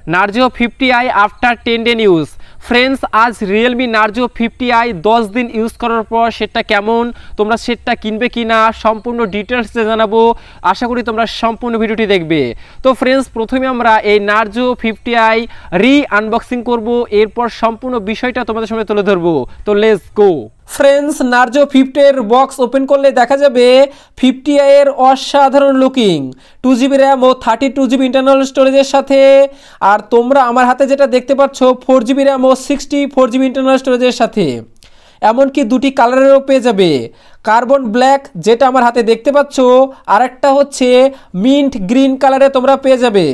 Narzo 50i after 10 day use. Friends आज Realme Narzo 50i 10 दिन use करार पर सेटा केमन तोमरा सेटा किनबे किना सम्पूर्ण डिटेल्स जानाबो। आशा करी तोमरा सम्पूर्ण भिडियोटी देखबे। तो फ्रेंड्स प्रथमे आमरा এই Narzo 50i রি আনবক্সিং করব, এরপর সম্পূর্ণ বিষয়টা তোমাদের সামনে তুলে ধরবো। তো লেটস গো। फ्रेंड्स नार्जो 50 এর বক্স ওপেন করলে দেখা যাবে 50i এর অসাধারণ লুকিং 2GB র্যাম ও 32GB ইন্টারনাল স্টোরেজের সাথে। আর তোমরা আমার হাতে যেটা দেখতে পাচ্ছ 4GB র্যাম ও 64GB ইন্টারনাল স্টোরেজের সাথে। এমনকি দুটি কালারেরও পেয়ে যাবে, কার্বন ব্ল্যাক যেটা আমার হাতে দেখতে পাচ্ছ, আর একটা হচ্ছে মিন্ট গ্রিন কালারে তোমরা পেয়ে যাবে।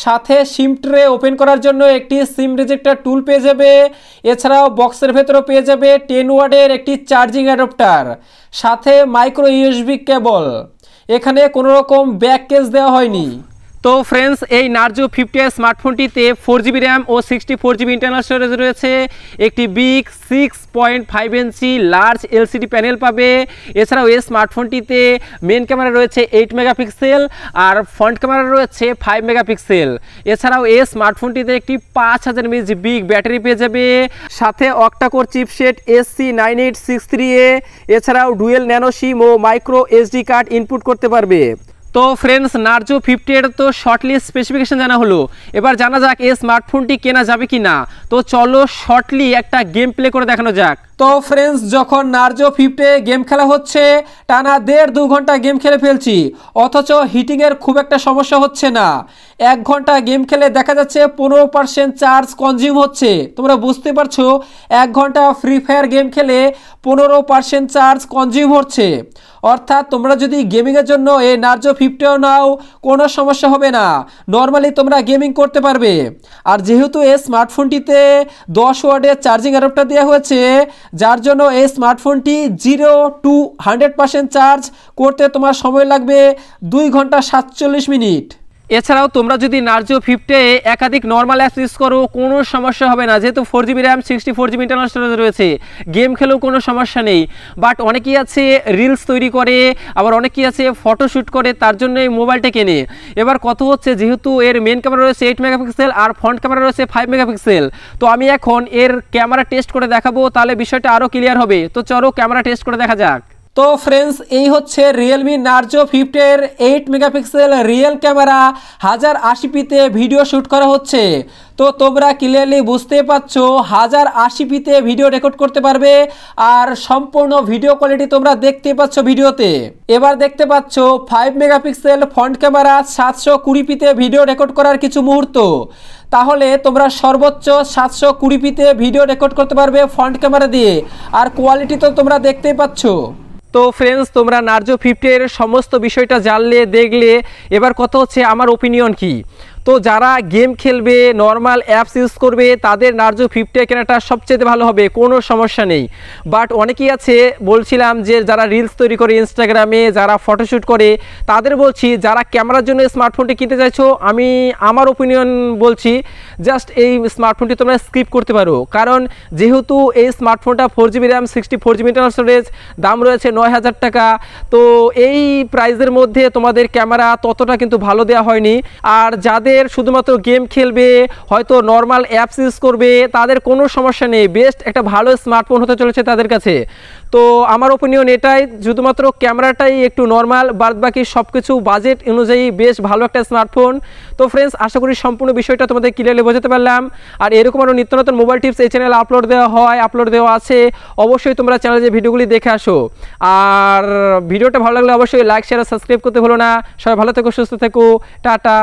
সাথে সিম ট্রে ওপেন করার জন্য একটি সিম রিজেক্টর টুল পেয়ে যাবে। এছাড়াও বক্সের ভেতরেও পেয়ে যাবে 10 ওয়াটের একটি চার্জিং অ্যাডাপ্টার, সাথে মাইক্রো ইউএসবি কেবল। এখানে কোনো রকম ব্যাক কেস দেওয়া হয়নি। তো ফ্রেন্ডস এই Narzo 50i স্মার্টফোনটিতে 4GB র্যাম ও 64GB ইন্টারনাল স্টোরেজ রয়েছে, একটি বিগ 6.5 ইঞ্চি লার্জ এলসিডি প্যানেল পাবে। এছাড়াও এই স্মার্টফোনটিতে মেন ক্যামেরা রয়েছে 8 মেগাপিক্সেল আর ফ্রন্ট ক্যামেরা রয়েছে 5 মেগাপিক্সেল। এছাড়াও এই স্মার্টফোনটিতে একটি 5000 mAh বিগ ব্যাটারি পেয়ে যাবে, সাথে অক্টাকোর চিপসেট SC9863A। এছাড়াও ডুয়েল ন্যানো সিম ও মাইক্রো এসডি কার্ড ইনপুট করতে পারবে। তো ফ্রেন্ডস Narzo 50 এর তো শর্টলি স্পেসিফিকেশন জানা হলো, এবার জানা যাক এই স্মার্টফোনটি কেনা যাবে কি না। তো চলো শর্টলি একটা গেম প্লে করে দেখানো যাক। তো ফ্রেন্ডস যখন Narzo 50 গেম খেলা হচ্ছে টানা 1.5-2 ঘন্টা গেম খেলে ফেলছি, অথচ হিটিংয়ের খুব একটা সমস্যা হচ্ছে না। 1 ঘন্টা গেম খেলে দেখা যাচ্ছে 15% চার্জ কনজিউম হচ্ছে। তোমরা বুঝতে পারছো 1 ঘন্টা ফ্রি ফায়ার গেম খেলে 15% চার্জ কনজিউম হচ্ছে। অর্থাৎ তোমরা যদি গেমিংয়ের জন্য এই Narzo 50 নাও কোনো সমস্যা হবে না, নর্মালি তোমরা গেমিং করতে পারবে। আর যেহেতু এই স্মার্টফোনটিতে 10 ওয়াটের চার্জিং অ্যাডাপ্টার দেওয়া হয়েছে, যার জন্য এই স্মার্টফোনটি 0 to 100% চার্জ করতে তোমার সময় লাগবে 2 ঘন্টা 47 মিনিট। এছাড়াও তোমরা যদি Narzo 50 একাধিক নর্মাল অ্যাপস ইউজ করো কোনো সমস্যা হবে না, যেহেতু 4GB RAM 64GB internal storage রয়েছে, গেম খেলেও কোনো সমস্যা নেই। বাট অনেকেই আছে রিলস তৈরি করে, আবার অনেকেই আছে ফটোশ্যুট করে, তার জন্য এই মোবাইলটা কেনে। এবার কথা হচ্ছে যেহেতু এর মেন ক্যামেরা রয়েছে 8 মেগাপিক্সেল আর ফ্রন্ট ক্যামেরা রয়েছে 5 মেগাপিক্সেল, তো আমি এখন এর ক্যামেরা টেস্ট করে দেখাবো, তাহলে বিষয়টা আরও ক্লিয়ার হবে। তো চলো ক্যামেরা টেস্ট করে দেখা যাক। তো ফ্রেন্ডস এই হচ্ছে Realme Narzo 50 এর 8 মেগাপিক্সেল রিয়েল ক্যামেরা, 1080pতে ভিডিও শ্যুট করা হচ্ছে। তো তোমরা ক্লিয়ারলি বুঝতে পারছো 1080pতে ভিডিও রেকর্ড করতে পারবে, আর সম্পূর্ণ ভিডিও কোয়ালিটি তোমরা দেখতে পাচ্ছ ভিডিওতে। এবার দেখতে পাচ্ছ 5 মেগাপিক্সেল ফ্রন্ট ক্যামেরা 720pতে ভিডিও রেকর্ড করার কিছু মুহূর্ত। তাহলে তোমরা সর্বোচ্চ 720pতে ভিডিও রেকর্ড করতে পারবে ফ্রন্ট ক্যামেরা দিয়ে, আর কোয়ালিটি তো তোমরা দেখতেই পাচ্ছ। তো ফ্রেন্ডস তোমরা Narzo 50 এর সমস্ত বিষয়টা জানলে দেখলে, এবার কথা হচ্ছে আমার ওপিনিয়ন কি। তো যারা গেম খেলবে, নর্মাল অ্যাপস ইউজ করবে, তাদের Narzo 50 কেনাটা সবচেয়ে ভালো হবে, কোনো সমস্যা নেই। বাট অনেকেই আছে বলছিলাম যে যারা রিলস তৈরি করে ইনস্টাগ্রামে, যারা ফটোশ্যুট করে, তাদের বলছি যারা ক্যামেরার জন্য স্মার্টফোনটি কিনতে চাইছো, আমি আমার ওপিনিয়ন বলছি জাস্ট এই স্মার্টফোনটি তোমরা স্কিপ করতে পারো। কারণ যেহেতু এই স্মার্টফোনটা 4GB RAM 64GB internal storage, দাম রয়েছে 9000 টাকা। তো এই প্রাইসের মধ্যে তোমাদের ক্যামেরা ততটা কিন্তু ভালো দেওয়া হয়নি। আর যাদের শুধুমাত্র গেম খেলবে, হয়তো নর্মাল অ্যাপস ইউজ করবে, তাদের কোনো সমস্যা নেই, বেস্ট একটা ভালো স্মার্টফোন হতে চলেছে তাদের কাছে। তো আমার ওপিনিয়ন এটাই, শুধুমাত্র ক্যামেরাটাই একটু নর্মাল, বাদ বাকি সব কিছু বাজেট অনুযায়ী বেশ ভালো একটা স্মার্টফোন। তো ফ্রেন্ডস আশা করি সম্পূর্ণ বিষয়টা তোমাদের ক্লিয়ারলি বোঝাতে পারলাম। আর এরকম আরও নিত্য নতুন মোবাইল টিপস এই চ্যানেলে আপলোড দেওয়া আছে, অবশ্যই তোমরা চ্যানেলে যে ভিডিওগুলি দেখে আসো। আর ভিডিওটা ভালো লাগলে অবশ্যই লাইক, শেয়ার, সাবস্ক্রাইব করতে ভুলো না। সবাই ভালো থেকো, সুস্থ থেকো, টাটা।